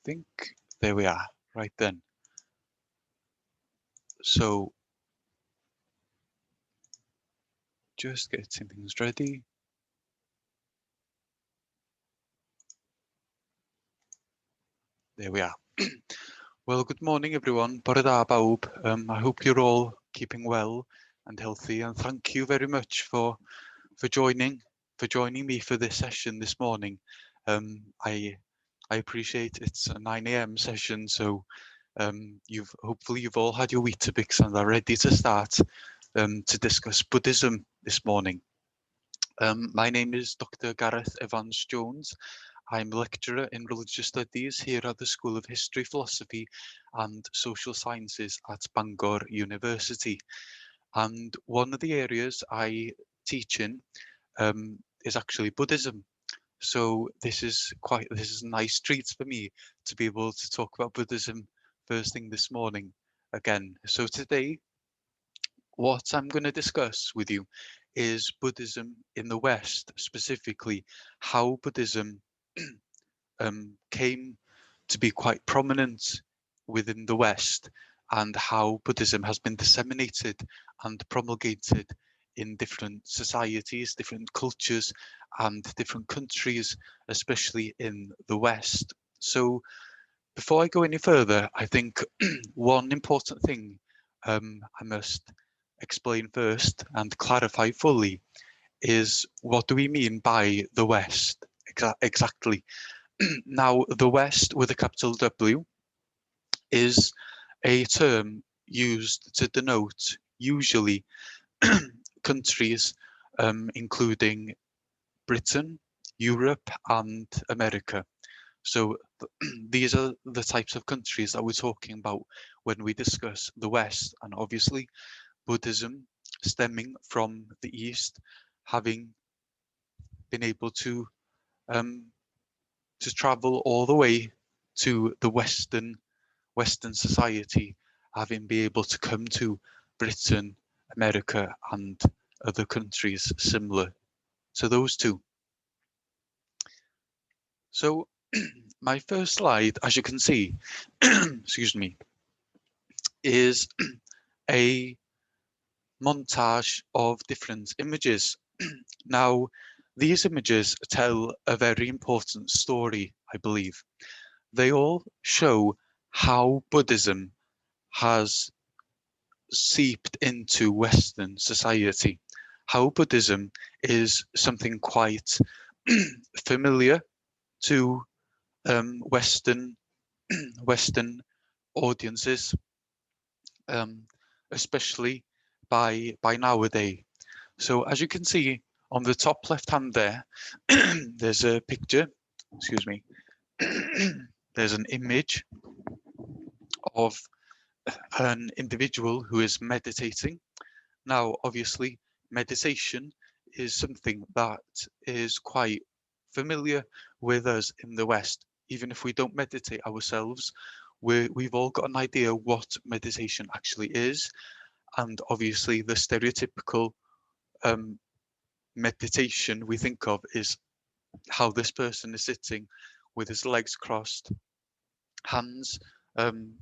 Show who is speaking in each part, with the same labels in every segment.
Speaker 1: think there we are, right then. So just getting things ready. There we are. Well, good morning everyone. Bore da bawb. I hope you're all keeping well and healthy, and thank you very much for joining me for this session this morning. I appreciate it's a 9 a.m. session, so hopefully you've all had your Weetabix and are ready to start to discuss Buddhism this morning. My name is Dr. Gareth Evans Jones. I'm a lecturer in religious studies here at the School of History, Philosophy and Social Sciences at Bangor University. And one of the areas I teach in is actually Buddhism. So this is a nice treat for me to be able to talk about Buddhism first thing this morning again. So today, what I'm going to discuss with you is Buddhism in the West, specifically how Buddhism came to be quite prominent within the West, and how Buddhism has been disseminated and promulgated in different societies, different cultures, and different countries, especially in the West. So before I go any further, I think one important thing I must explain first and clarify fully is, what do we mean by the West exactly? Now, the West with a capital W is a term used to denote usually countries including Britain, Europe, and America. So these are the types of countries that we're talking about when we discuss the West, and obviously Buddhism stemming from the East, having been able um, to travel all the way to the Western society, having been able to come to Britain, America, and other countries similar to those two. So my first slide, as you can see, excuse me, is a montage of different images. Now, these images tell a very important story, I believe. They all show how Buddhism has seeped into Western society, how Buddhism is something quite familiar to Western Western audiences, um, especially by nowadays. So as you can see on the top left hand there, there's a picture, excuse me, there's an image of an individual who is meditating. Now, obviously, meditation is something that is quite familiar with us in the West. Even if we don't meditate ourselves, we've all got an idea what meditation actually is. And obviously, the stereotypical um, meditation we think of is how this person is sitting with his legs crossed, hands um,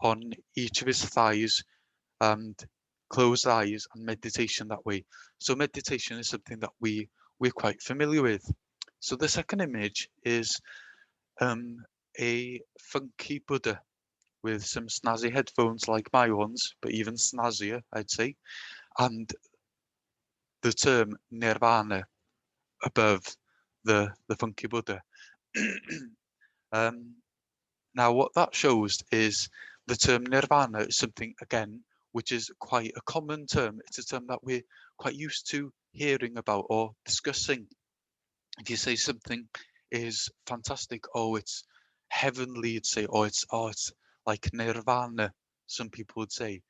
Speaker 1: on each of his thighs, and closed eyes, and meditation that way. So meditation is something that we're quite familiar with. So the second image is um, a funky Buddha with some snazzy headphones like my ones, but even snazzier, I'd say, and the term nirvana above the funky Buddha. um, Now, what that shows is the term nirvana is something, again, which is quite a common term. It's a term that we're quite used to hearing about or discussing. If you say something is fantastic, oh, it's heavenly, you'd say, it's like nirvana, some people would say.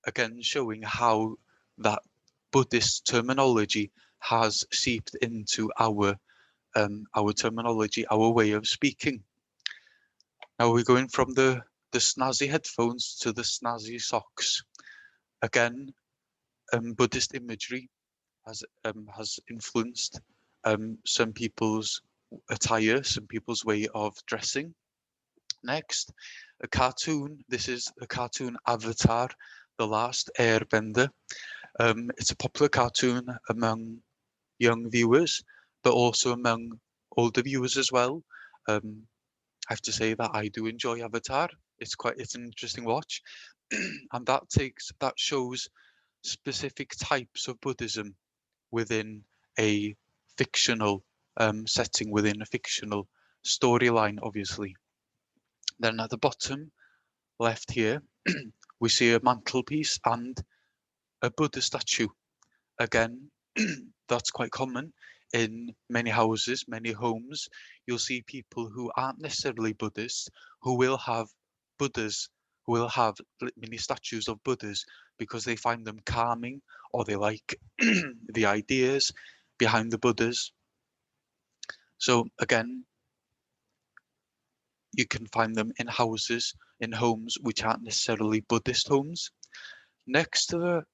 Speaker 1: Again, showing how that Buddhist terminology has seeped into our terminology, our way of speaking. Now we're going from the snazzy headphones to the snazzy socks. Again, Buddhist imagery has influenced some people's attire, some people's way of dressing. Next, a cartoon. This is a cartoon Avatar, The Last Airbender. It's a popular cartoon among young viewers, but also among older viewers as well. I have to say that I do enjoy Avatar. It's an interesting watch, and that shows specific types of Buddhism within a fictional setting, within a fictional storyline, obviously. Then at the bottom left here, we see a mantelpiece and a Buddha statue. Again, that's quite common in many houses, many homes. You'll see people who aren't necessarily Buddhists who will have Buddhas, who will have mini statues of Buddhas because they find them calming or they like the ideas behind the Buddhas. So again, you can find them in houses, in homes which aren't necessarily Buddhist homes. Next to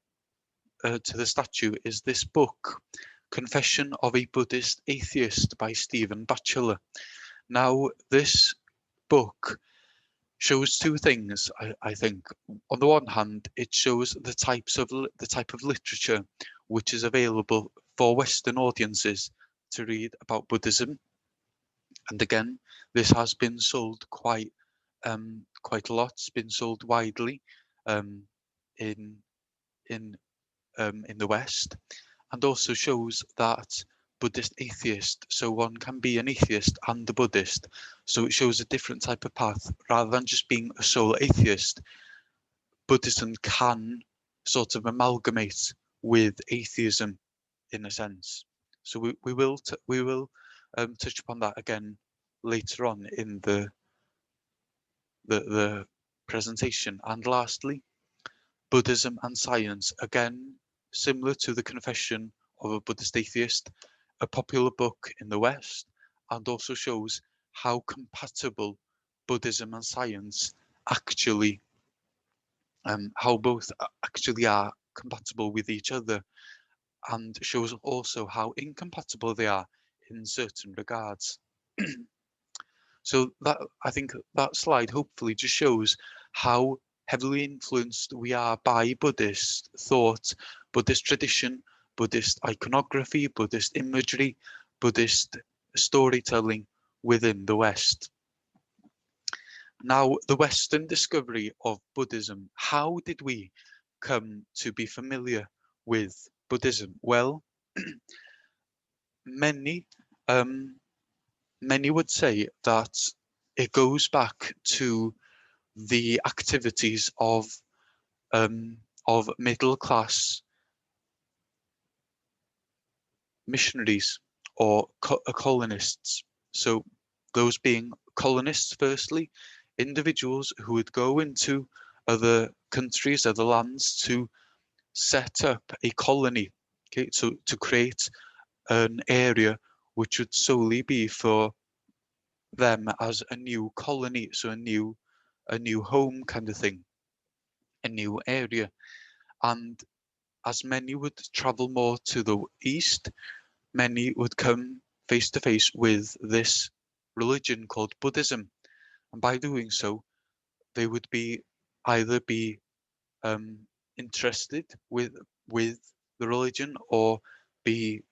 Speaker 1: the statue is this book, Confession of a Buddhist Atheist by Stephen Batchelor. Now, this book shows two things, I think. On the one hand, it shows the type of literature which is available for Western audiences to read about Buddhism. And again, this has been sold quite a lot. It's been sold widely um, in in the West, and also shows that Buddhist atheist. So one can be an atheist and a Buddhist. So it shows a different type of path rather than just being a sole atheist. Buddhism can sort of amalgamate with atheism in a sense. So we will touch upon that again later on in the presentation. And lastly, Buddhism and science, again, similar to the Confession of a Buddhist Atheist, a popular book in the West, and also shows how compatible Buddhism and science actually, how both actually are compatible with each other, and shows also how incompatible they are in certain regards. So that, I think that slide hopefully just shows how heavily influenced we are by Buddhist thought, Buddhist tradition, Buddhist iconography, Buddhist imagery, Buddhist storytelling within the West. Now, the Western discovery of Buddhism, how did we come to be familiar with Buddhism? Well, many um, many would say that it goes back to the activities of middle class missionaries or colonists. So those being colonists, firstly, individuals who would go into other countries, other lands to set up a colony. Okay, so to create an area which would solely be for them as a new colony, so a new home kind of thing, a new area. And as many would travel more to the east, many would come face to face with this religion called Buddhism. And by doing so, they would either be um, interested with the religion, or be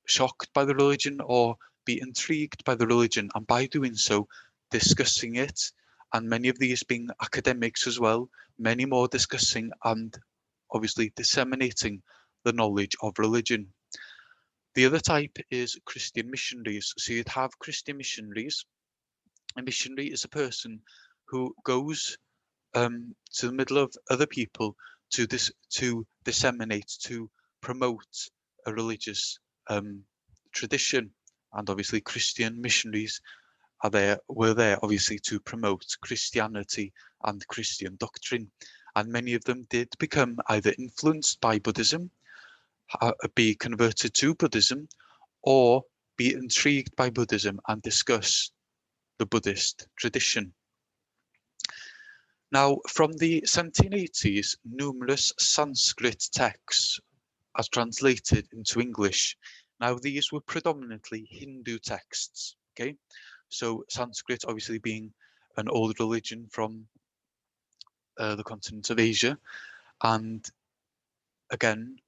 Speaker 1: shocked by the religion, or be intrigued by the religion, and by doing so, discussing it. And many of these being academics as well, many more discussing and obviously disseminating the knowledge of religion. The other type is Christian missionaries. So you'd have Christian missionaries. A missionary is a person who goes to the middle of other people to disseminate, to promote a religious tradition. And obviously Christian missionaries were there obviously to promote Christianity and Christian doctrine. And many of them did become either influenced by Buddhism, be converted to Buddhism, or be intrigued by Buddhism and discuss the Buddhist tradition. Now, from the 1780s, numerous Sanskrit texts are translated into English, Now, these were predominantly Hindu texts, okay? So Sanskrit obviously being an old religion from the continent of Asia, and again,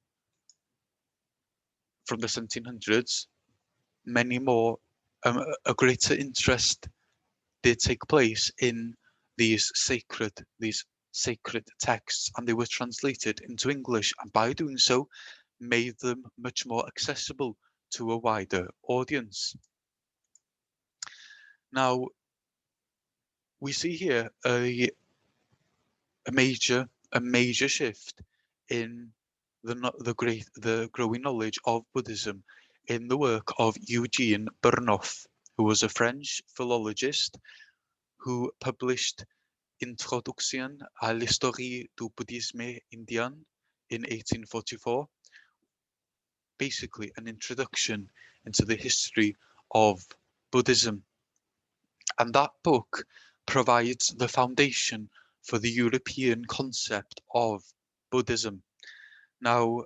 Speaker 1: from the 1700s, many more, a greater interest did take place in these sacred texts, and they were translated into English, and by doing so, made them much more accessible to a wider audience. Now, we see here a major shift in the growing knowledge of Buddhism in the work of Eugene Burnouf, who was a French philologist who published Introduction à l'histoire du bouddhisme indien in 1844, basically an introduction into the history of Buddhism. And that book provides the foundation for the European concept of Buddhism. Now,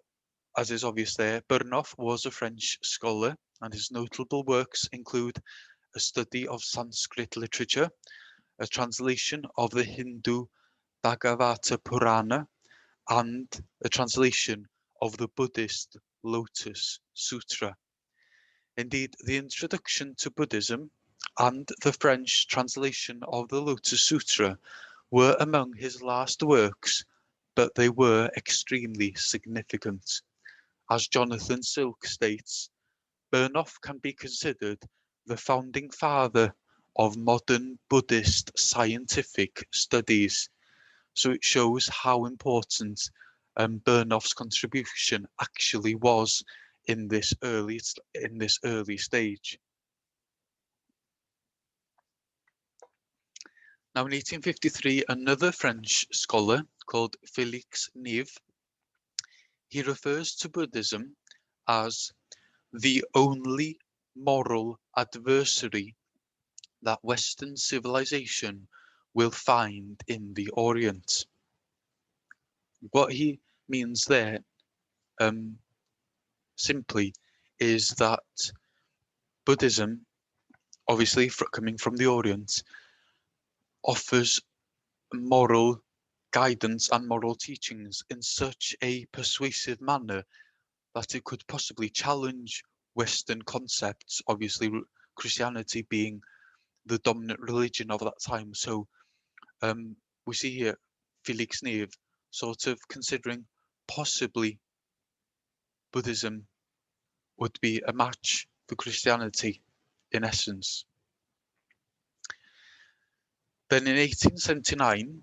Speaker 1: as is obvious there, Burnouf was a French scholar, and his notable works include a study of Sanskrit literature, a translation of the Hindu Bhagavata Purana, and a translation of the Buddhist Lotus Sutra. Indeed, the introduction to Buddhism and the French translation of the Lotus Sutra were among his last works, but they were extremely significant. As Jonathan Silk states, Burnouf can be considered the founding father of modern Buddhist scientific studies. So it shows how important Burnouf's contribution actually was in this early stage. Now, in 1853, another French scholar called Félix Neve, he refers to Buddhism as the only moral adversary that Western civilization will find in the Orient. What he means there simply is that Buddhism, obviously coming from the Orient, offers moral guidance and moral teachings in such a persuasive manner that it could possibly challenge Western concepts, obviously Christianity being the dominant religion of that time. So we see here Felix Neve sort of considering possibly Buddhism would be a match for Christianity in essence. Then in 1879,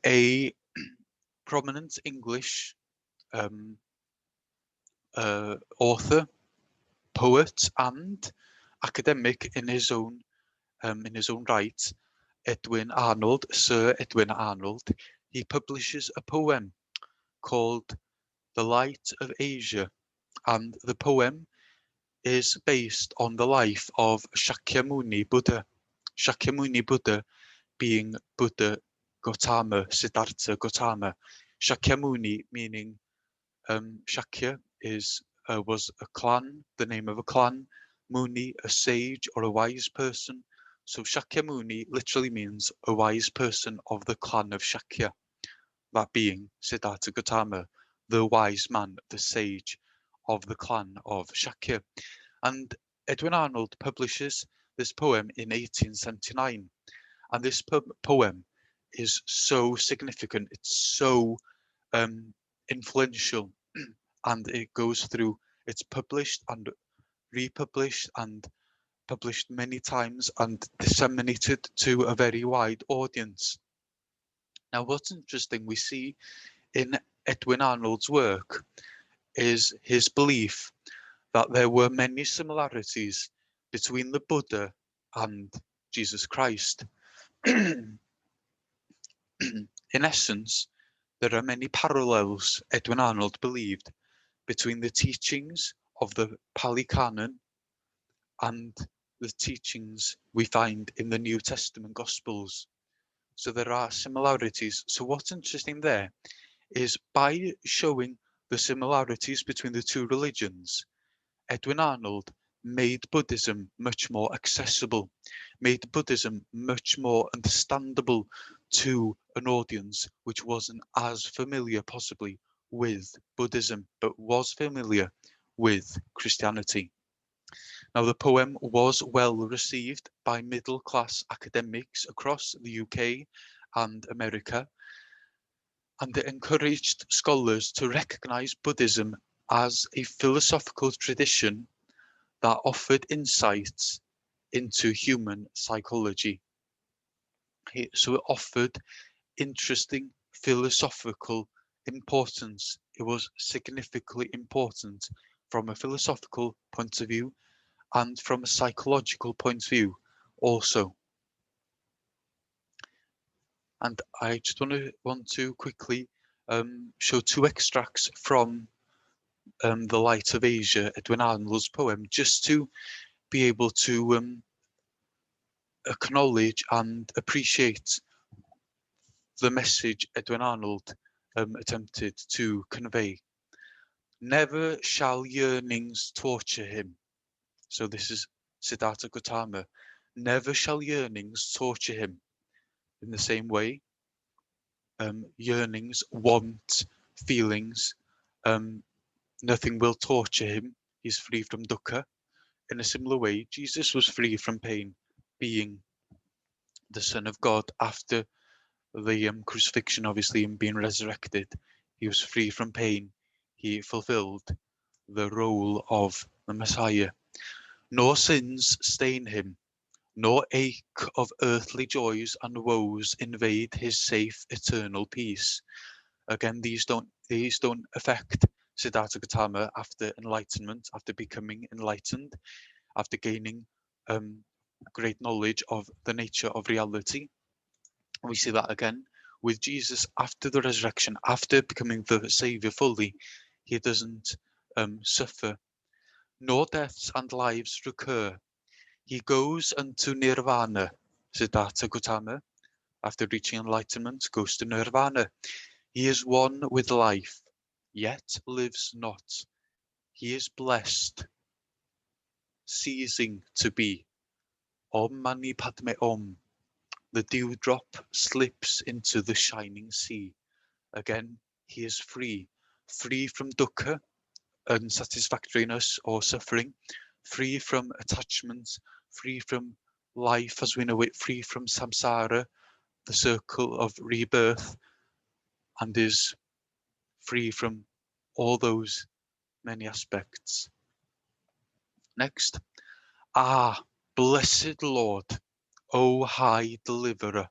Speaker 1: a prominent English author, poet, and academic in his own right, Sir Edwin Arnold, he publishes a poem called The Light of Asia, and the poem is based on the life of Shakyamuni Buddha. Shakyamuni Buddha being Buddha Gautama, Siddhartha Gautama. Shakyamuni meaning Shakya was a clan, the name of a clan. Muni, a sage or a wise person. So Shakyamuni literally means a wise person of the clan of Shakya, that being Siddhartha Gautama, the wise man, the sage of the clan of Shakya. And Edwin Arnold publishes this poem in 1879. And this poem is so significant, it's so influential, and it goes through, it's published and republished and published many times and disseminated to a very wide audience. Now, what's interesting we see in Edwin Arnold's work is his belief that there were many similarities between the Buddha and Jesus Christ. In essence, there are many parallels, Edwin Arnold believed, between the teachings of the Pali Canon and the teachings we find in the New Testament Gospels. So there are similarities. So what's interesting there is by showing the similarities between the two religions, Edwin Arnold made Buddhism much more accessible, made Buddhism much more understandable to an audience which wasn't as familiar possibly with Buddhism, but was familiar with Christianity. Now, the poem was well received by middle-class academics across the UK and America, and it encouraged scholars to recognize Buddhism as a philosophical tradition that offered insights into human psychology. So it offered interesting philosophical importance. It was significantly important from a philosophical point of view and from a psychological point of view also. And I just want to quickly show two extracts from The Light of Asia, Edwin Arnold's poem, just to be able to acknowledge and appreciate the message Edwin Arnold attempted to convey. Never shall yearnings torture him. So this is Siddhartha Gautama. Never shall yearnings torture him. In the same way, yearnings, want, feelings, nothing will torture him. He's free from dukkha. In a similar way, Jesus was free from pain, being the Son of God after the crucifixion, obviously, and being resurrected. He was free from pain. He fulfilled the role of the Messiah. Nor sins stain him, nor ache of earthly joys and woes invade his safe eternal peace. Again, these don't affect Siddhartha Gautama after enlightenment, after becoming enlightened, after gaining great knowledge of the nature of reality. We see that again with Jesus after the resurrection, after becoming the Savior fully. He doesn't suffer, nor deaths and lives recur. He goes unto nirvana. Siddhartha Gautama, after reaching enlightenment, goes to nirvana. He is one with life, yet lives not. He is blessed, ceasing to be. Om Mani Padme Om. The dewdrop slips into the shining sea. Again, he is free, free from dukkha, unsatisfactoriness or suffering, free from attachment, free from life as we know it, free from samsara, the circle of rebirth, and is free from all those many aspects. Next. Ah, blessed Lord, O high deliverer,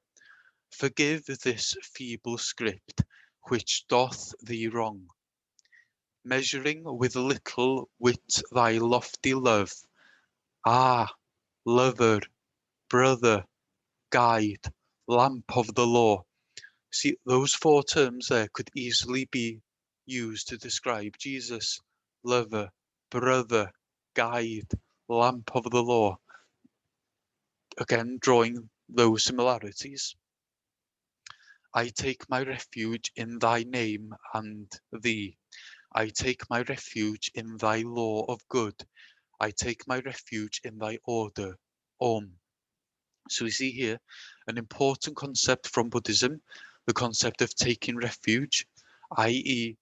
Speaker 1: forgive this feeble script which doth thee wrong, measuring with little wit thy lofty love. Ah, lover, brother, guide, lamp of the law. See, those four terms there could easily be used to describe Jesus. Lover, brother, guide, lamp of the law. Again, drawing those similarities. I take my refuge in thy name and thee. I take my refuge in thy law of good. I take my refuge in thy order. Om. So we see here an important concept from Buddhism, the concept of taking refuge, i.e.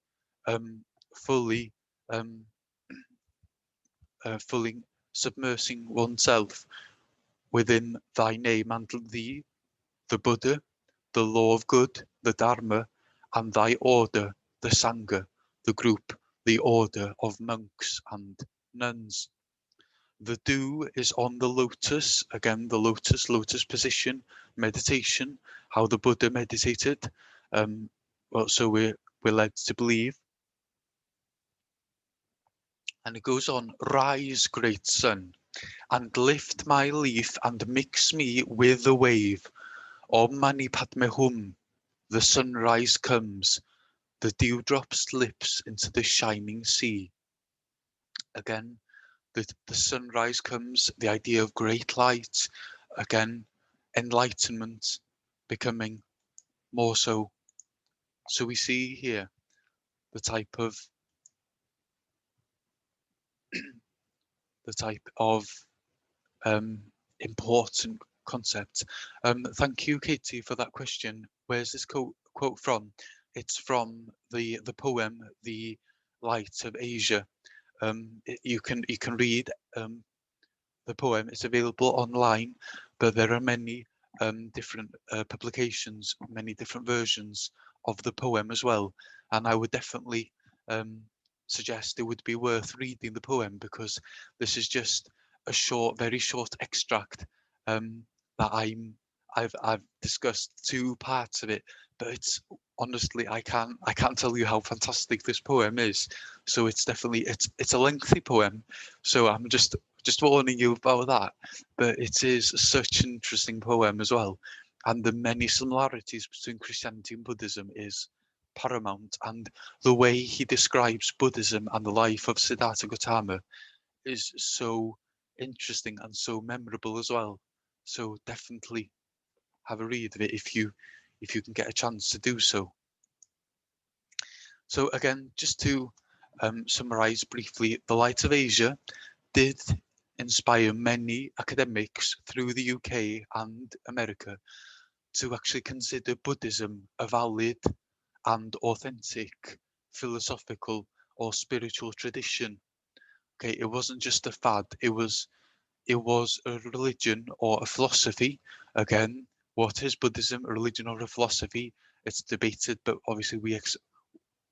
Speaker 1: fully um, fully submersing oneself within thy name and thee, the Buddha, the law of good, the Dharma, and thy order, the Sangha, the group, the order of monks and nuns. The dew is on the lotus, again the lotus position, meditation, how the Buddha meditated. Well, so we're led to believe. And it goes on, rise, great sun, and lift my leaf and mix me with the wave. Om Mani Padme Hum, the sunrise comes, the dewdrop slips into the shining sea. Again, the sunrise comes, the idea of great light, again, enlightenment becoming more so. So we see here the type of the type of important concept. Thank you, Katie, for that question. Where's this quote from? It's from the poem "The Light of Asia." You can read the poem. It's available online, but there are many different publications, many different versions of the poem as well. And I would definitely suggest it would be worth reading the poem, because this is just a short, very short extract that I've discussed two parts of it, but it's honestly I can't tell you how fantastic this poem is. So it's definitely it's a lengthy poem, so I'm just warning you about that. But it is such an interesting poem as well, and the many similarities between Christianity and Buddhism is paramount. And the way he describes Buddhism and the life of Siddhartha Gautama is so interesting and so memorable as well. So definitely have a read of it if you can get a chance to do so. So again, just to summarize briefly, The Light of Asia did inspire many academics through the UK and America to actually consider Buddhism a valid and authentic philosophical or spiritual tradition. Okay, it wasn't just a fad, it was a religion or a philosophy. Again, what is Buddhism, a religion or a philosophy? It's debated, but obviously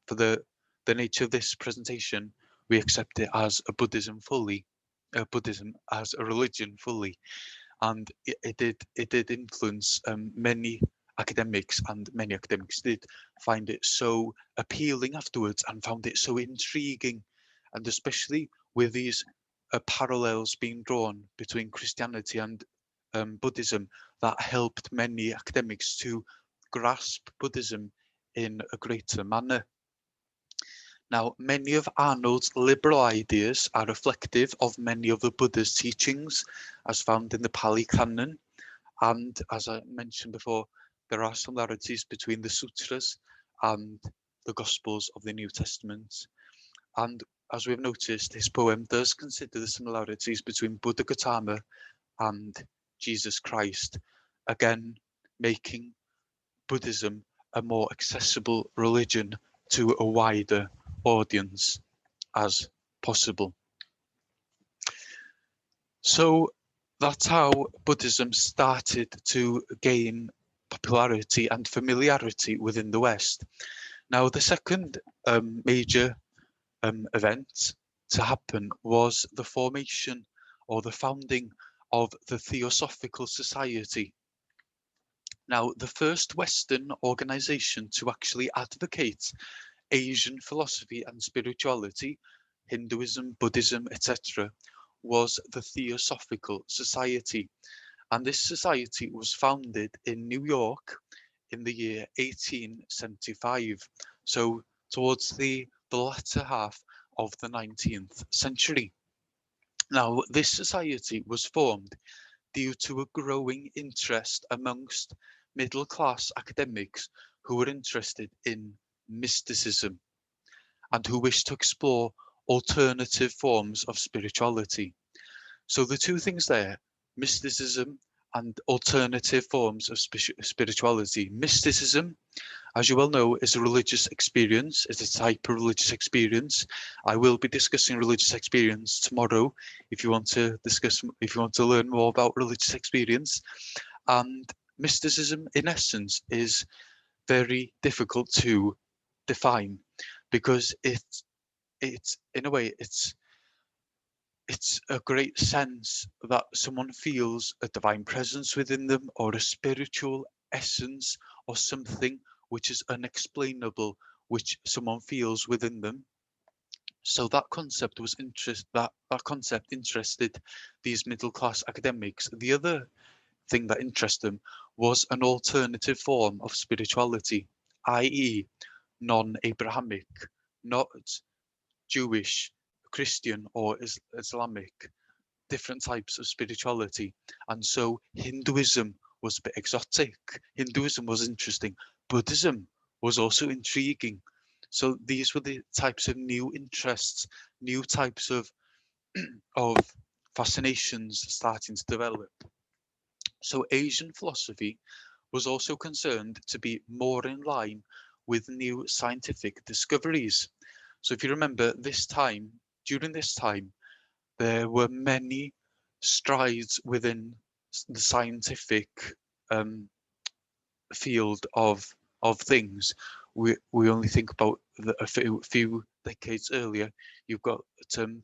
Speaker 1: for the nature of this presentation, we accept it as a Buddhism fully, Buddhism as a religion fully. And it did influence many academics, and many academics did find it so appealing afterwards and found it so intriguing, and especially with these parallels being drawn between Christianity and Buddhism, that helped many academics to grasp Buddhism in a greater manner. Now, many of Arnold's liberal ideas are reflective of many of the Buddha's teachings as found in the Pali Canon, and as I mentioned before, there are similarities between the sutras and the Gospels of the New Testament. And as we've noticed, his poem does consider the similarities between Buddha Gautama and Jesus Christ, again making Buddhism a more accessible religion to a wider audience as possible. So that's how Buddhism started to gain popularity and familiarity within the West. Now, the second major event to happen was the formation or the founding of the Theosophical Society. Now, the first Western organization to actually advocate Asian philosophy and spirituality, Hinduism, Buddhism, etc., was the Theosophical Society. And this society was founded in New York in the year 1875, so towards the latter half of the 19th century. Now, this society was formed due to a growing interest amongst middle-class academics who were interested in mysticism and who wished to explore alternative forms of spirituality. So the two things there, mysticism and alternative forms of spirituality. Mysticism, as you well know, is a religious experience, is a type of religious experience. I will be discussing religious experience tomorrow if you want to learn more about religious experience. And mysticism, in essence, is very difficult to define, because it's in a way it's a great sense that someone feels a divine presence within them, or a spiritual essence, or something which is unexplainable, which someone feels within them. So that concept that concept interested these middle class academics. The other thing that interested them was an alternative form of spirituality, i.e., non-Abrahamic, not Jewish, Christian, or Islamic, different types of spirituality. And so Hinduism was a bit exotic. Hinduism was interesting. Buddhism was also intriguing. So these were the types of new interests, new types of of fascinations starting to develop. So Asian philosophy was also concerned to be more in line with new scientific discoveries. So if you remember this time, during this time, there were many strides within the scientific um, field of things. We only think about a few decades earlier. You've got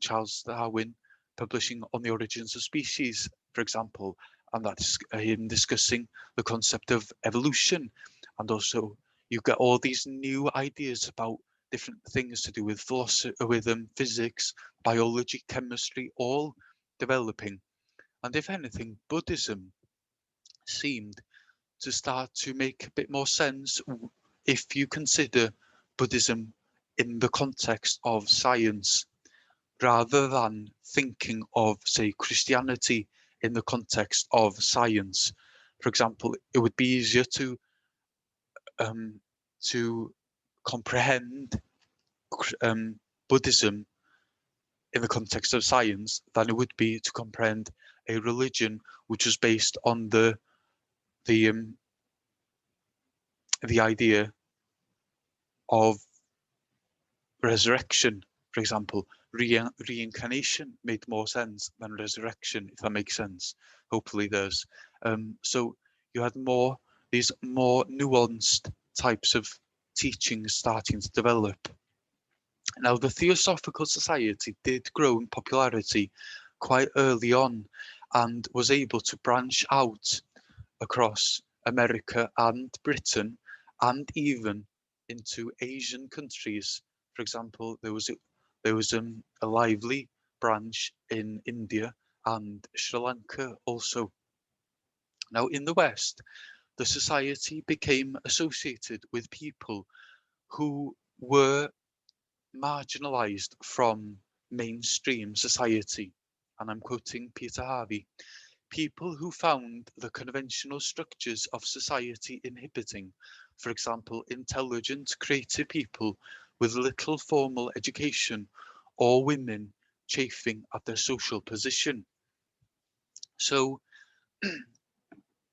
Speaker 1: Charles Darwin publishing On the Origins of Species, for example, and that's him discussing the concept of evolution. And also you've got all these new ideas about different things to do with philosophy, with physics, biology, chemistry, all developing. And if anything, Buddhism seemed to start to make a bit more sense if you consider Buddhism in the context of science, rather than thinking of, say, Christianity in the context of science. For example, it would be easier um, to comprehend Buddhism in the context of science than it would be to comprehend a religion which was based on the the idea of resurrection. For example, reincarnation made more sense than resurrection, if that makes sense. Hopefully it does. So you had these more nuanced types of teachings starting to develop. Now, the Theosophical Society did grow in popularity quite early on and was able to branch out across America and Britain, and even into Asian countries. For example, there was a lively branch in India and Sri Lanka also. Now, in the West, the society became associated with people who were marginalized from mainstream society. And I'm quoting Peter Harvey. People who found the conventional structures of society inhibiting, for example, intelligent, creative people with little formal education, or women chafing at their social position. So,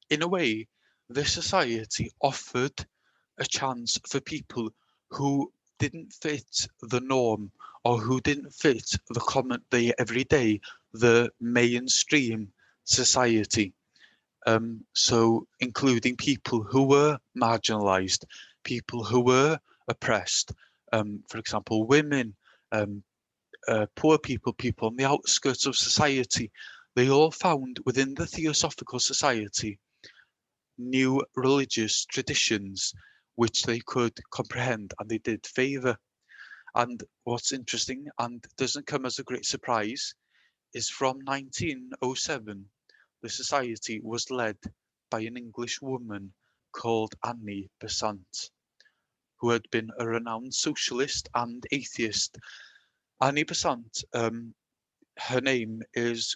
Speaker 1: in a way, this society offered a chance for people who didn't fit the norm, or who didn't fit the common, the everyday, the mainstream society. So including people who were marginalized, people who were oppressed, for example, women, um, poor people, people on the outskirts of society. They all found within the Theosophical Society new religious traditions which they could comprehend and they did favour. And what's interesting and doesn't come as a great surprise is from 1907, the society was led by an English woman called Annie Besant, who had been a renowned socialist and atheist. Annie Besant, her name is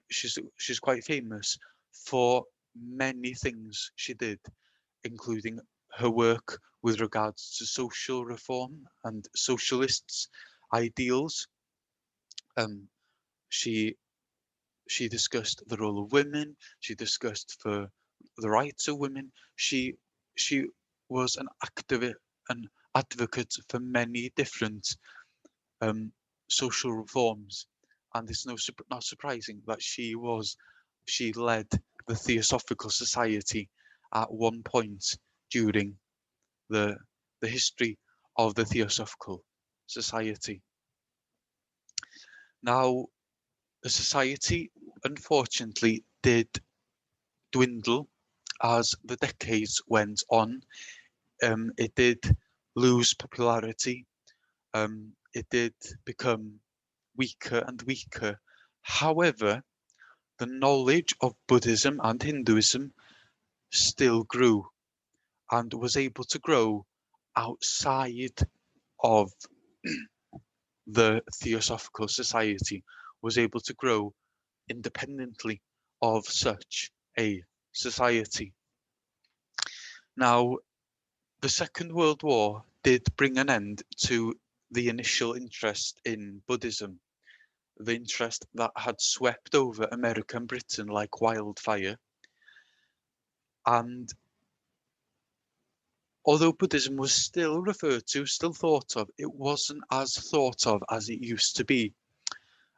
Speaker 1: she's quite famous for many things she did, including her work with regards to social reform and socialists' ideals. Um, she she discussed the role of women. She discussed for the rights of women. She was an advocate for many different um, social reforms, and it's not surprising that she led the Theosophical Society at one point during the the history of the Theosophical Society. Now, the society unfortunately did dwindle as the decades went on. It did lose popularity. It did become weaker and weaker. However, the knowledge of Buddhism and Hinduism still grew and was able to grow outside of the Theosophical Society, was able to grow independently of such a society. Now, the Second World War did bring an end to the initial interest in Buddhism, the interest that had swept over America and Britain like wildfire. And although Buddhism was still referred to, still thought of, it wasn't as thought of as it used to be.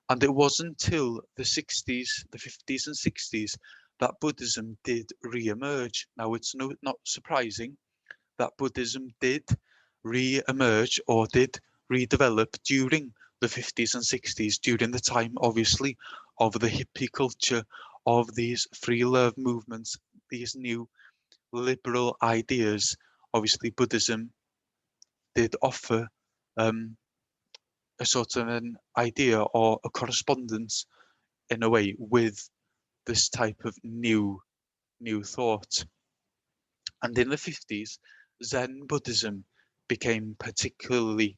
Speaker 1: And it wasn't until the 60s, the 50s and 60s that Buddhism did re-emerge. Now, it's not surprising that Buddhism did re-emerge or did redevelop during the 50s and 60s, during the time, obviously, of the hippie culture, of these free love movements, these new liberal ideas. Obviously, Buddhism did offer a sort of an idea or a correspondence in a way with this type of new thought. And in the 50s, Zen Buddhism became particularly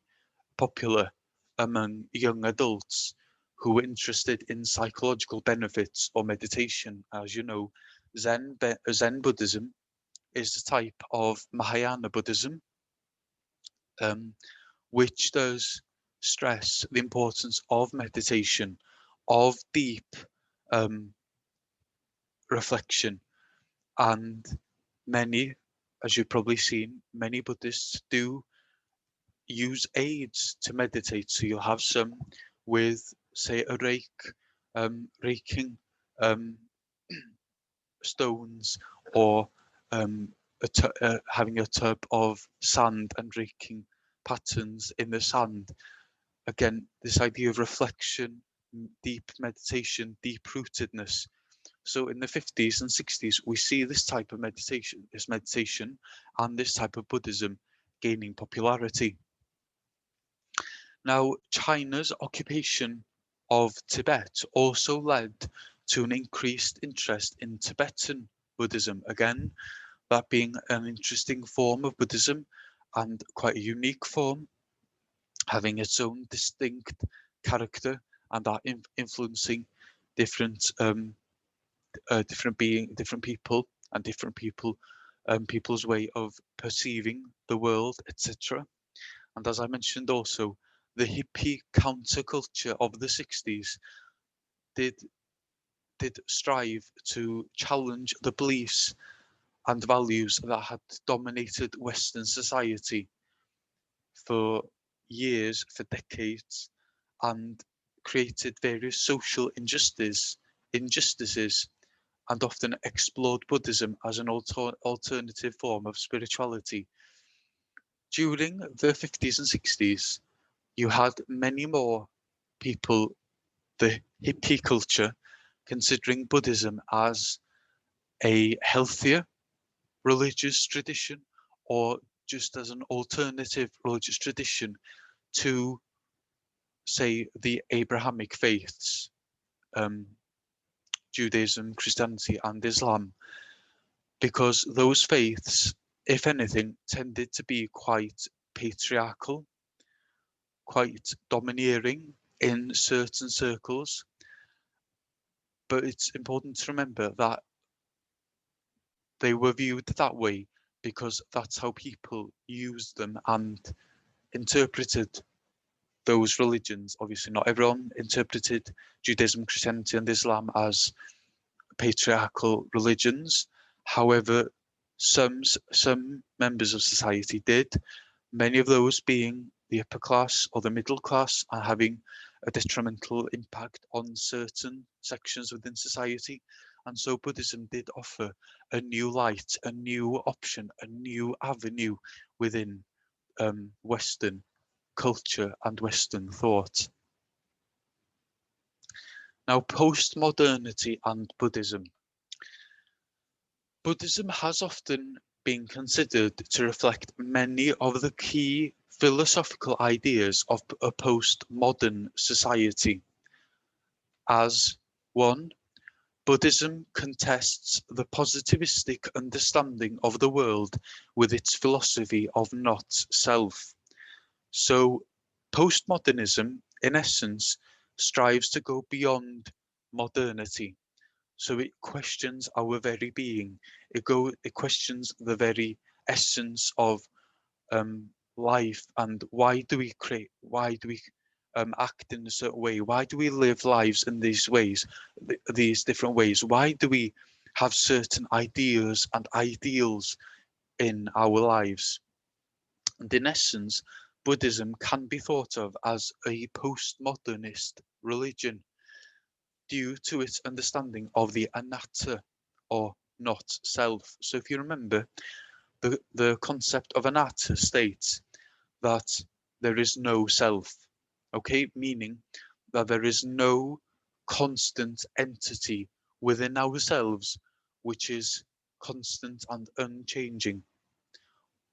Speaker 1: popular among young adults who were interested in psychological benefits or meditation. As you know, Zen Buddhism is the type of Mahayana Buddhism, um, which does stress the importance of meditation, of deep um, reflection. And many, as you've probably seen, many Buddhists do use aids to meditate. So you'll have some with, say, a rake, raking um, stones, or having a tub of sand and raking patterns in the sand. Again, this idea of reflection, deep meditation, deep rootedness. So in the 50s and 60s, we see this type of meditation and this type of Buddhism gaining popularity. Now, China's occupation of Tibet also led to an increased interest in Tibetan Buddhism. Again, that being an interesting form of Buddhism and quite a unique form, having its own distinct character, and that influencing different different people, and people's way of perceiving the world, etc. And as I mentioned also, the hippie counterculture of the 60s did strive to challenge the beliefs and values that had dominated Western society for years, for decades, and created various social injustices, and often explored Buddhism as an alternative form of spirituality. During the 50s and 60s, you had many more people, the hippie culture, considering Buddhism as a healthier religious tradition, or just as an alternative religious tradition to, say, the Abrahamic faiths, um, Judaism, Christianity, and Islam, because those faiths, if anything, tended to be quite patriarchal, quite domineering in certain circles. But it's important to remember that they were viewed that way because that's how people used them and interpreted those religions. Obviously, not everyone interpreted Judaism, Christianity, and Islam as patriarchal religions. However, some members of society did, many of those being the upper class or the middle class, and having a detrimental impact on certain sections within society. And so Buddhism did offer a new light, a new option, a new avenue within Western culture and Western thought. Now, post-modernity and Buddhism. Buddhism has often been considered to reflect many of the key philosophical ideas of a post-modern society. As one, Buddhism contests the positivistic understanding of the world with its philosophy of not self. So postmodernism, in essence, strives to go beyond modernity. So it questions our very being. It questions the very essence of life, and why do we act in a certain way? Why do we live lives in these ways, these different ways? Why do we have certain ideas and ideals in our lives? And in essence, Buddhism can be thought of as a postmodernist religion due to its understanding of the anatta, or not self. So if you remember, the concept of anatta states that there is no self, okay? Meaning that there is no constant entity within ourselves which is constant and unchanging.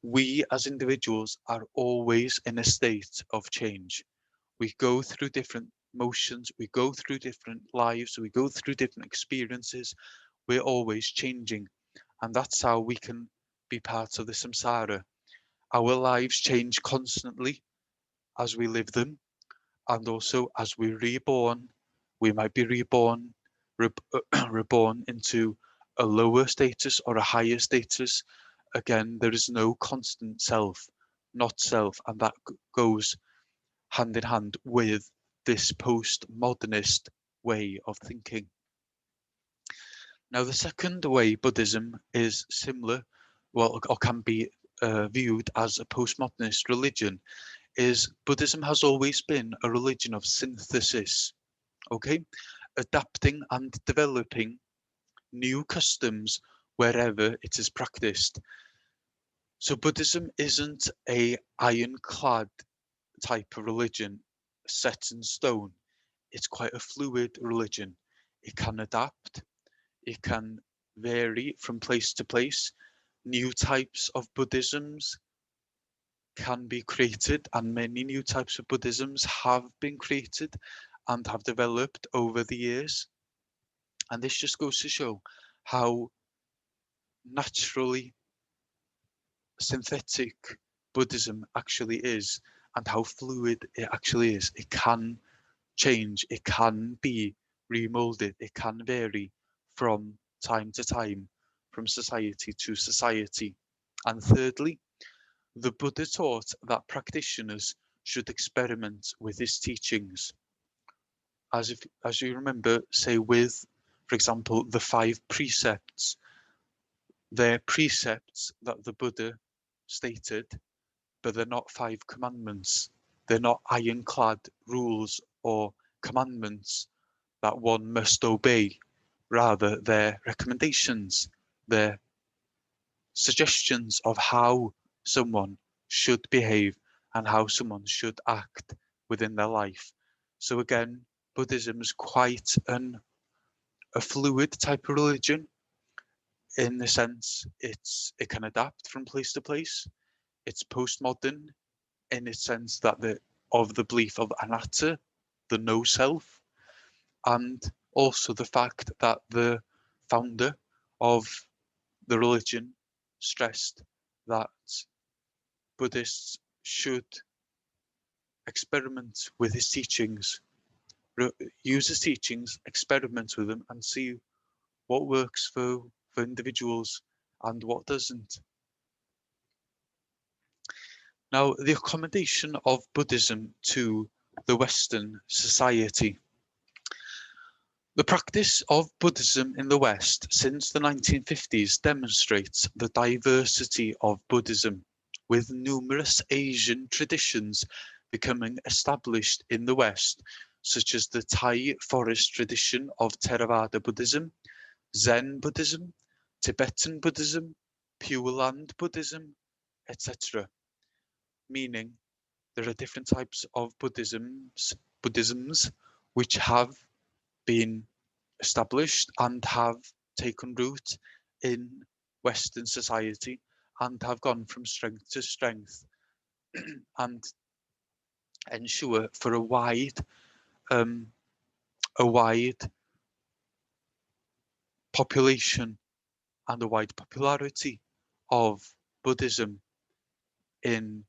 Speaker 1: We as individuals are always in a state of change. We go through different motions, we go through different lives, we go through different experiences. We're always changing, and that's how we can be part of the samsara. Our lives change constantly as we live them, and also as we're reborn. We might be reborn, reborn into a lower status or a higher status. Again, there is no constant self, not self, and that goes hand in hand with this postmodernist way of thinking. Now, the second way Buddhism is similar, well, or can be viewed as a postmodernist religion, is Buddhism has always been a religion of synthesis, okay? Adapting and developing new customs wherever it is practiced. So Buddhism isn't a ironclad type of religion set in stone. It's quite a fluid religion. It can adapt, it can vary from place to place. New types of Buddhisms can be created, and many new types of Buddhisms have been created and have developed over the years. And this just goes to show how naturally synthetic Buddhism actually is, and how fluid it actually is. It can change, it can be remolded, it can vary from time to time, from society to society. And thirdly, the Buddha taught that practitioners should experiment with his teachings. As you remember, say with, for example, the 5 precepts, they're precepts that the Buddha stated, but they're not 5 commandments. They're not ironclad rules or commandments that one must obey. Rather, they're recommendations, they're suggestions of how someone should behave and how someone should act within their life. So again, Buddhism is quite a fluid type of religion in the sense it can adapt from place to place. It's postmodern in its sense that the belief of anatta, the no self, and also the fact that the founder of the religion stressed that Buddhists should experiment with his teachings, use his teachings, experiment with them, and see what works for individuals and what doesn't. Now, the accommodation of Buddhism to the Western society. The practice of Buddhism in the West since the 1950s demonstrates the diversity of Buddhism, with numerous Asian traditions becoming established in the West, such as the Thai forest tradition of Theravada Buddhism, Zen Buddhism, Tibetan Buddhism, Pure Land Buddhism, etc. Meaning there are different types of Buddhisms which have been established and have taken root in Western society and have gone from strength to strength and ensure for um, a wide population and a wide popularity of Buddhism in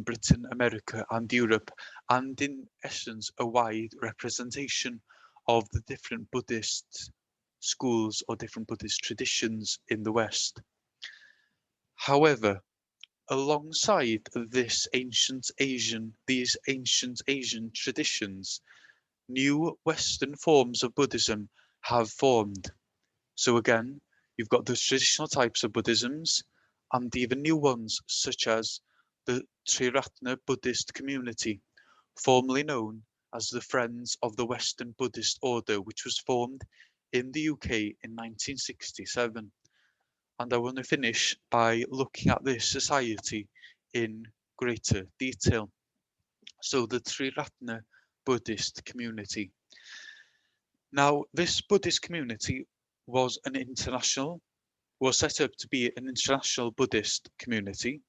Speaker 1: Britain, America, and Europe, and in essence, a wide representation of the different Buddhist schools or different Buddhist traditions in the West. However, Alongside these ancient Asian traditions, new Western forms of Buddhism have formed. So again, you've got the traditional types of Buddhisms and even new ones such as the Triratna Buddhist community, formerly known as the Friends of the Western Buddhist Order, which was formed in the UK in 1967. And I want to finish by looking at this society in greater detail. So the Triratna Buddhist community. Now, this Buddhist community was was set up to be an international Buddhist community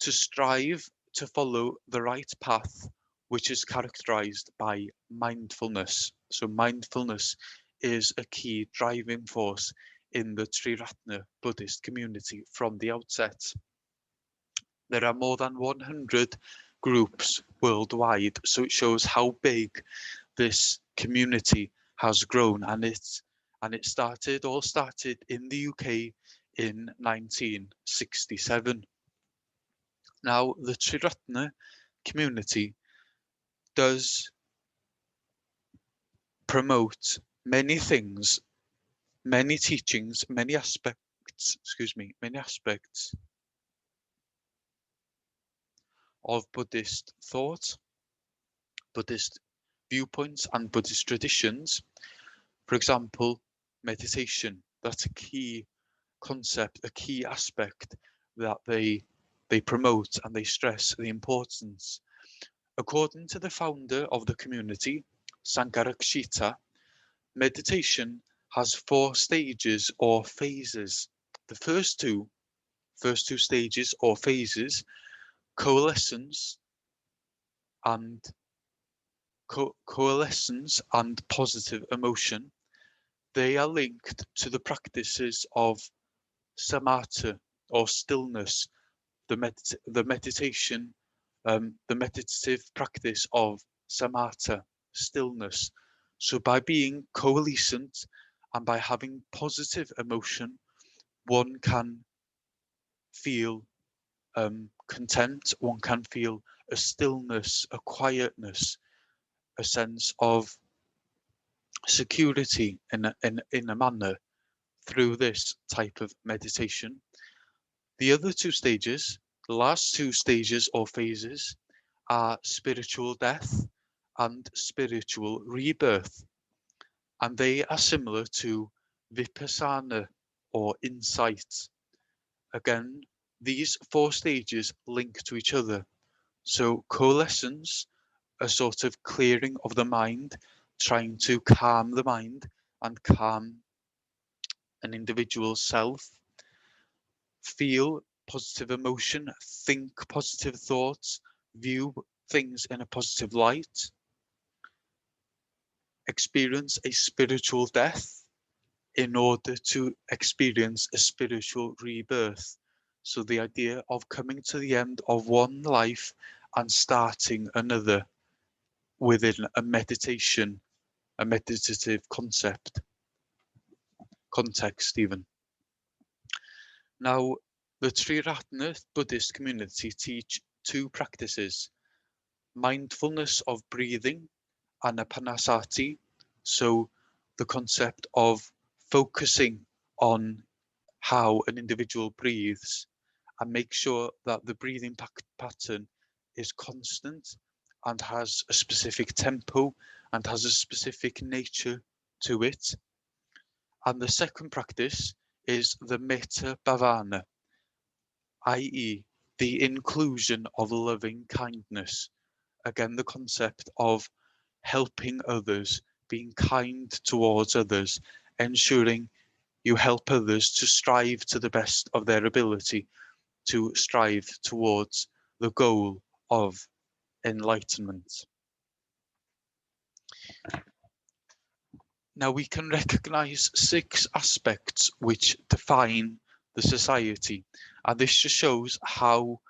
Speaker 1: to strive to follow the right path, which is characterized by mindfulness. So mindfulness is a key driving force in the Triratna Buddhist community from the outset. There are more than 100 groups worldwide, so it shows how big this community has grown, and it all started in the UK in 1967. Now, the Triratna community does promote many things, many teachings, many aspects of Buddhist thought, Buddhist viewpoints, and Buddhist traditions. For example, meditation. That's a key concept, a key aspect that they promote and they stress the importance. According to the founder of the community, Sankarakshita, meditation has 4 stages or phases. The first two stages or phases, coalescence and coalescence and positive emotion, they are linked to the practices of samatha or stillness, the meditation, the meditative practice of samatha, stillness. So by being coalescent and by having positive emotion, one can feel content, one can feel a stillness, a quietness, a sense of security in a manner through this type of meditation. The other 2 stages, the last 2 stages or phases, are spiritual death and spiritual rebirth, and they are similar to vipassana or insight. Again, these 4 stages link to each other. So coalescence, a sort of clearing of the mind, trying to calm the mind and calm an individual's self, feel positive emotion, think positive thoughts, view things in a positive light, experience a spiritual death in order to experience a spiritual rebirth. So the idea of coming to the end of one life and starting another within a meditation, a meditative context even. Now, the Triratna Buddhist community teach 2 practices: mindfulness of breathing, anapanasati, so the concept of focusing on how an individual breathes and make sure that the breathing pattern is constant and has a specific tempo and has a specific nature to it. And the second practice is the metta bhavana, i.e., the inclusion of loving kindness. Again, the concept of helping others, being kind towards others, ensuring you help others to strive to the best of their ability, to strive towards the goal of enlightenment. Now we can recognize 6 aspects which define the society, and this just shows how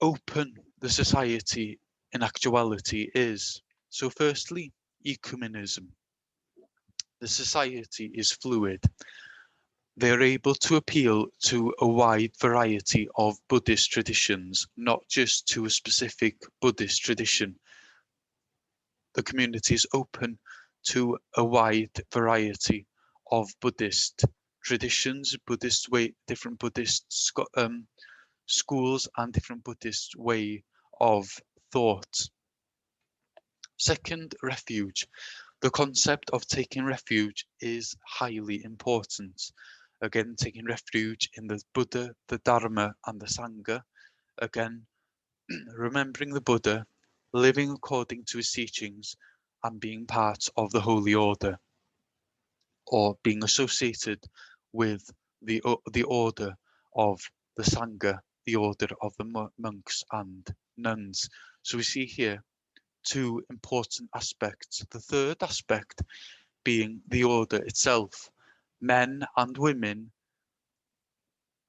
Speaker 1: open the society in actuality is. So firstly, ecumenism. The society is fluid. They are able to appeal to a wide variety of Buddhist traditions, not just to a specific Buddhist tradition. The community is open to a wide variety of Buddhist traditions, Buddhist way, different Buddhist schools, and different Buddhist way of thought. Second, refuge. The concept of taking refuge is highly important. Again, taking refuge in the Buddha, the Dharma, and the Sangha. Again, remembering the Buddha, living according to his teachings, and being part of the holy order, or being associated with the order of the Sangha, the order of the monks and nuns. So we see here two important aspects. The third aspect being the order itself. Men and women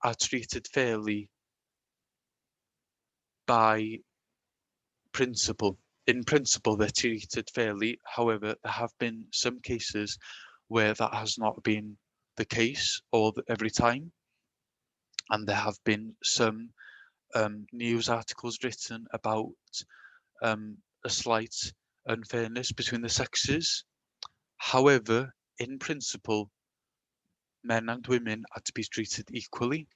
Speaker 1: are treated fairly by principle. In principle, they're treated fairly. However, there have been some cases where that has not been the case every time. And there have been some news articles written about a slight unfairness between the sexes. However, in principle, men and women are to be treated equally.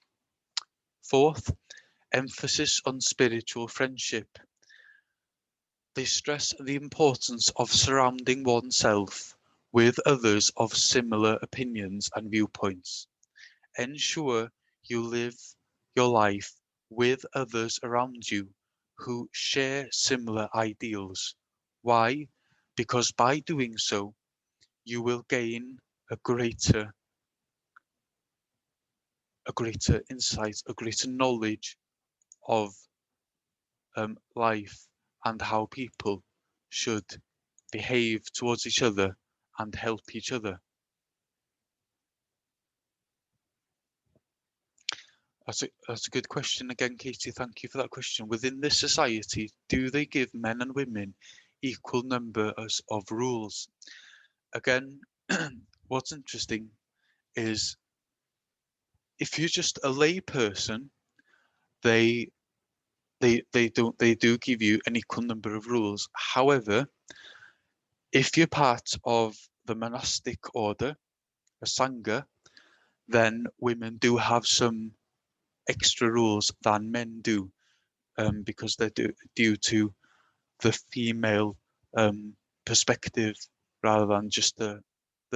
Speaker 1: Fourth, emphasis on spiritual friendship. They stress the importance of surrounding oneself with others of similar opinions and viewpoints. Ensure you live your life with others around you who share similar ideals. Why? Because by doing so, you will gain a greater insight, a greater knowledge of life and how people should behave towards each other and help each other. That's a good question again, Katie. Thank you for that question. Within this society, do they give men and women equal numbers of rules? Again, what's interesting is if you're just a lay person, they do give you an equal number of rules. However, if you're part of the monastic order, a sangha, then women do have some extra rules than men do, because they're due to the female perspective rather than just the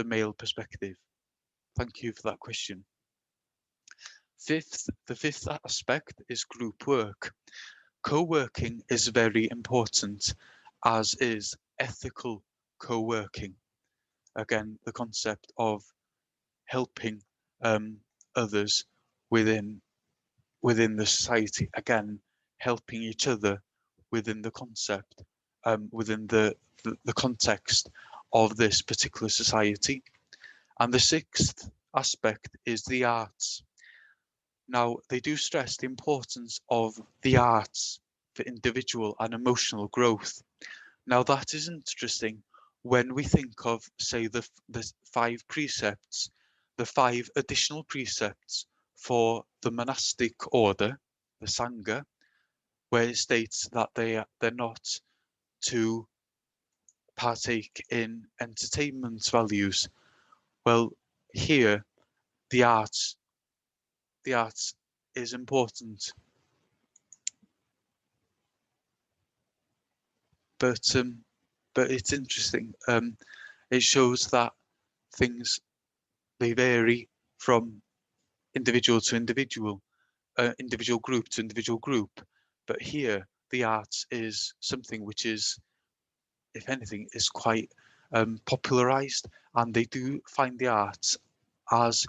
Speaker 1: male perspective. Thank you for that question. The fifth aspect is group work. Co-working is very important, as is ethical co-working. Again, the concept of helping others within the society. Again, helping each other within the concept, within the context of this particular society. And the sixth aspect is the arts. Now, they do stress the importance of the arts for individual and emotional growth. Now, that is interesting when we think of, say, the 5 precepts, the 5 additional precepts for the monastic order, the Sangha, where it states that they're not to partake in entertainment values. Well, here, the arts is important. But it's interesting. It shows that things, they vary from individual to individual, individual group to individual group. But here, the arts is something which is, if anything, is quite popularized, and they do find the arts as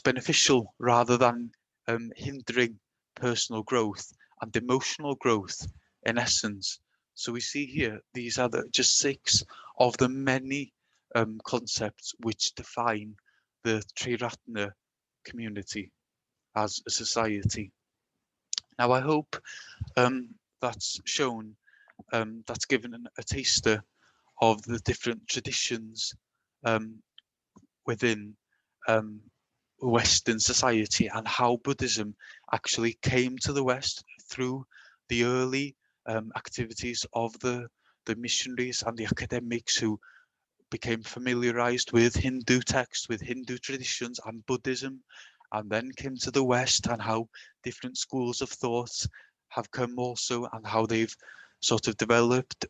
Speaker 1: beneficial rather than hindering personal growth and emotional growth in essence. So we see here, these are just 6 of the many concepts which define the Triratna community as a society. Now I hope that's shown, that's given a taster of the different traditions within Western society and how Buddhism actually came to the West through the early activities of the missionaries and the academics who became familiarized with Hindu texts, with Hindu traditions and Buddhism, and then came to the West, and how different schools of thought have come also, and how they've sort of developed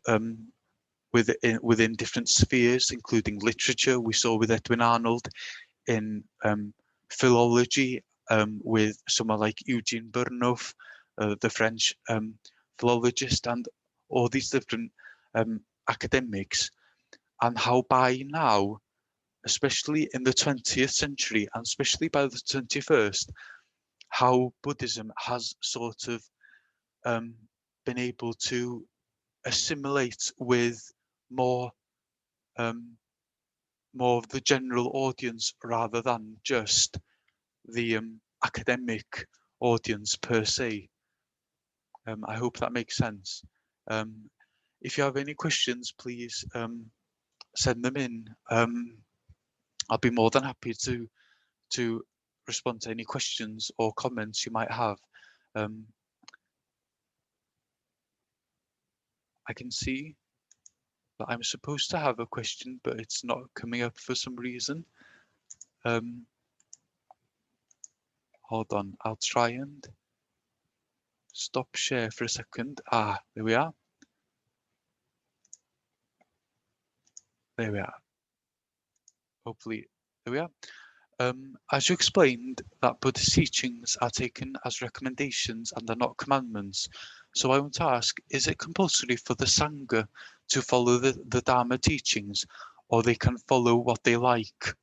Speaker 1: within different spheres, including literature. We saw with Edwin Arnold in philology, with someone like Eugene Burnouf, the French philologist, and all these different academics, and how by now, especially in the 20th century, and especially by the 21st, how Buddhism has sort of been able to assimilate with more um, more of the general audience rather than just the academic audience per se. I hope that makes sense. Um, if you have any questions, please send them in. I'll be more than happy to respond to any questions or comments you might have. I can see that I'm supposed to have a question, but it's not coming up for some reason. Hold on, I'll try and stop share for a second. Ah, there we are. There we are. Hopefully, there we are. As you explained, that Buddhist teachings are taken as recommendations and are not commandments. So I want to ask, is it compulsory for the Sangha to follow the Dharma teachings, or they can follow what they like?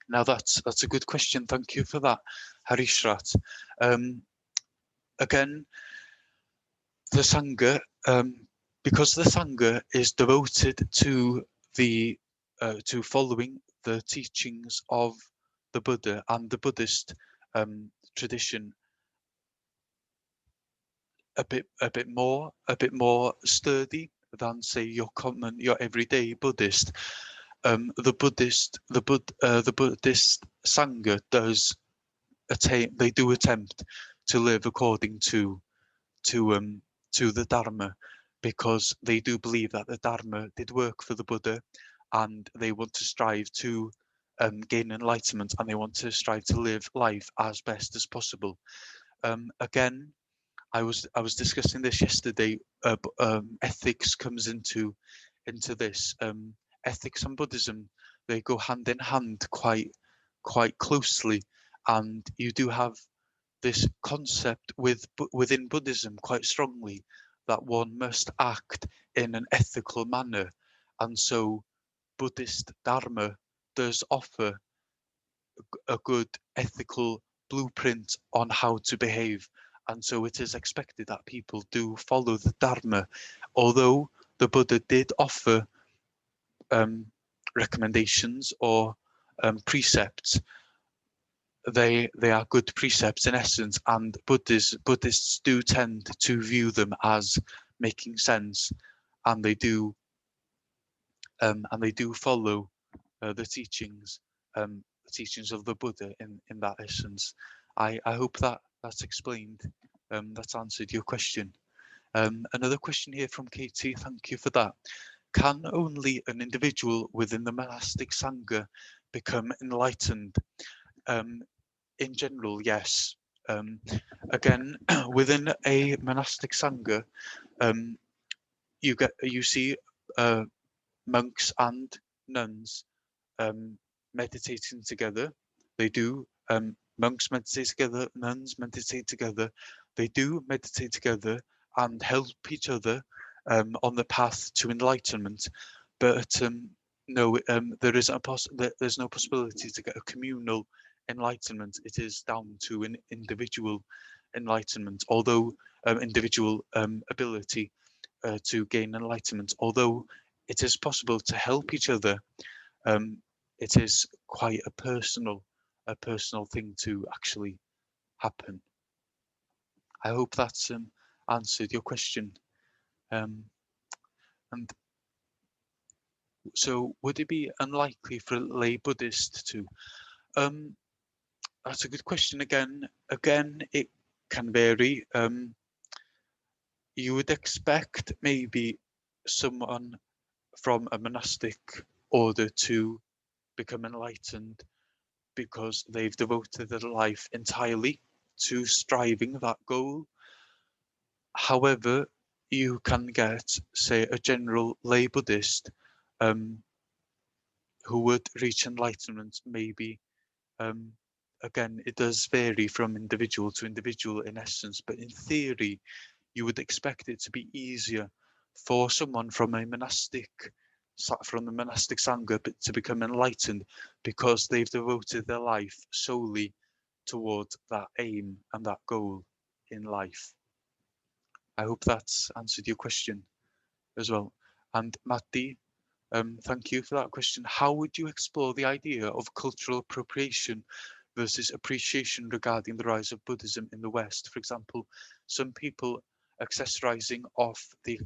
Speaker 1: Now that's a good question. Thank you for that, Harishrat. Again, the Sangha, because the Sangha is devoted to the to following the teachings of the Buddha and the Buddhist tradition a bit more sturdy than, say, your everyday Buddhist. The Buddhist Sangha they do attempt to live according to the Dharma, because they do believe that the Dharma did work for the Buddha, and they want to strive to gain enlightenment, and they want to strive to live life as best as possible. Again, I was discussing this yesterday. Ethics comes into this. Ethics and Buddhism, they go hand in hand quite closely, and you do have this concept within Buddhism quite strongly, that one must act in an ethical manner, and so Buddhist Dharma does offer a good ethical blueprint on how to behave, and so it is expected that people do follow the Dharma, although the Buddha did offer recommendations or precepts. They are good precepts in essence, and Buddhists do tend to view them as making sense, and they do follow the teachings of the Buddha in that essence. I hope that that's explained. That's answered your question. Another question here from Katie. Thank you for that. Can only an individual within the monastic sangha become enlightened? In general, yes. Again, within a monastic sangha, you see monks and nuns meditating together. They do. Monks meditate together, nuns meditate together. They do meditate together and help each other on the path to enlightenment. But no, there's no possibility to get a communal enlightenment. It is down to an individual enlightenment, although individual ability to gain enlightenment. Although it is possible to help each other, it is quite a personal thing to actually happen. I hope that's answered your question. And so, would it be unlikely for a lay Buddhist to? That's a good question. Again, it can vary. You would expect maybe someone from a monastic order to become enlightened because they've devoted their life entirely to striving that goal. However, you can get, say, a general lay Buddhist who would reach enlightenment maybe. Again, it does vary from individual to individual in essence, but in theory, you would expect it to be easier for someone from the monastic sangha to become enlightened because they've devoted their life solely towards that aim and that goal in life. I hope that's answered your question as well. And Matti, thank you for that question. How would you explore the idea of cultural appropriation versus appreciation regarding the rise of Buddhism in the West? For example, some people accessorizing off the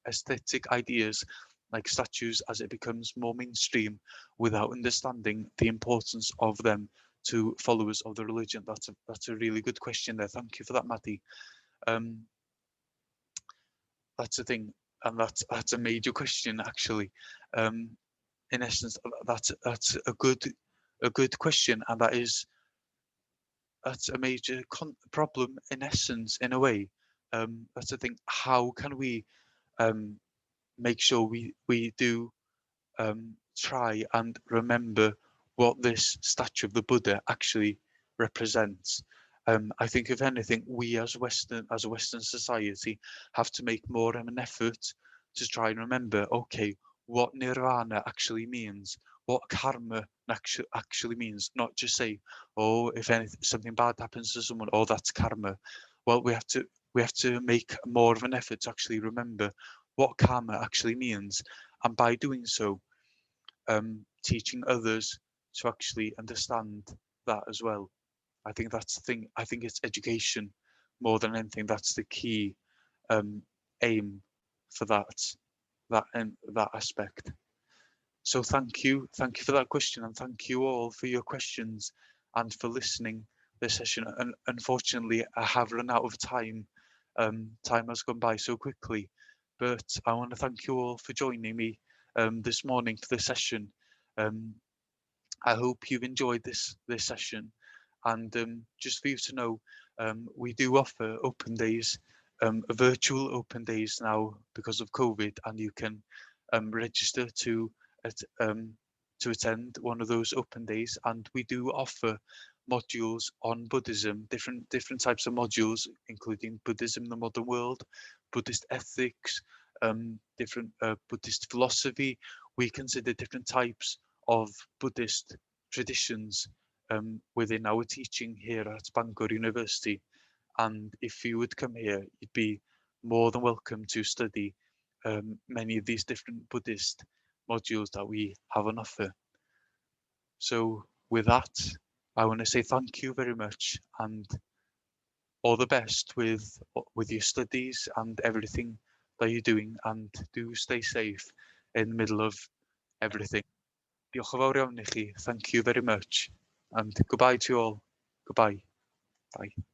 Speaker 1: aesthetic ideas like statues as it becomes more mainstream without understanding the importance of them to followers of the religion. That's a really good question there. Thank you for that, Matti. That's the thing, and that's a major question actually. In essence, that's a good question, and that's a major problem in essence, in a way. That's the thing. How can we make sure we do try and remember what this statue of the Buddha actually represents? I think if anything, we as a Western society have to make more of an effort to try and remember, okay, what nirvana actually means, what karma actually means, not just say, oh, if anything, something bad happens to someone, oh, that's karma. Well, we have to make more of an effort to actually remember what karma actually means, and by doing so, teaching others to actually understand that as well. I think that's the thing. I think it's education more than anything. That's the key aim for that aspect. So thank you for that question, and thank you all for your questions and for listening this session. And unfortunately, I have run out of time. Time has gone by so quickly, but I want to thank you all for joining me this morning for this session. I hope you've enjoyed this session, and just for you to know, we do offer open days, virtual open days now because of COVID, and you can register to attend one of those open days. And we do offer modules on Buddhism, different types of modules, including Buddhism, the modern world, Buddhist ethics, different Buddhist philosophy. We consider different types of Buddhist traditions within our teaching here at Bangor University. And if you would come here, you'd be more than welcome to study many of these different Buddhist modules that we have on offer. So with that, I want to say thank you very much, and all the best with your studies and everything that you're doing, and do stay safe in the middle of everything. Diolch yn fawr iawn i chi. Thank you very much. And goodbye to you all. Goodbye. Bye.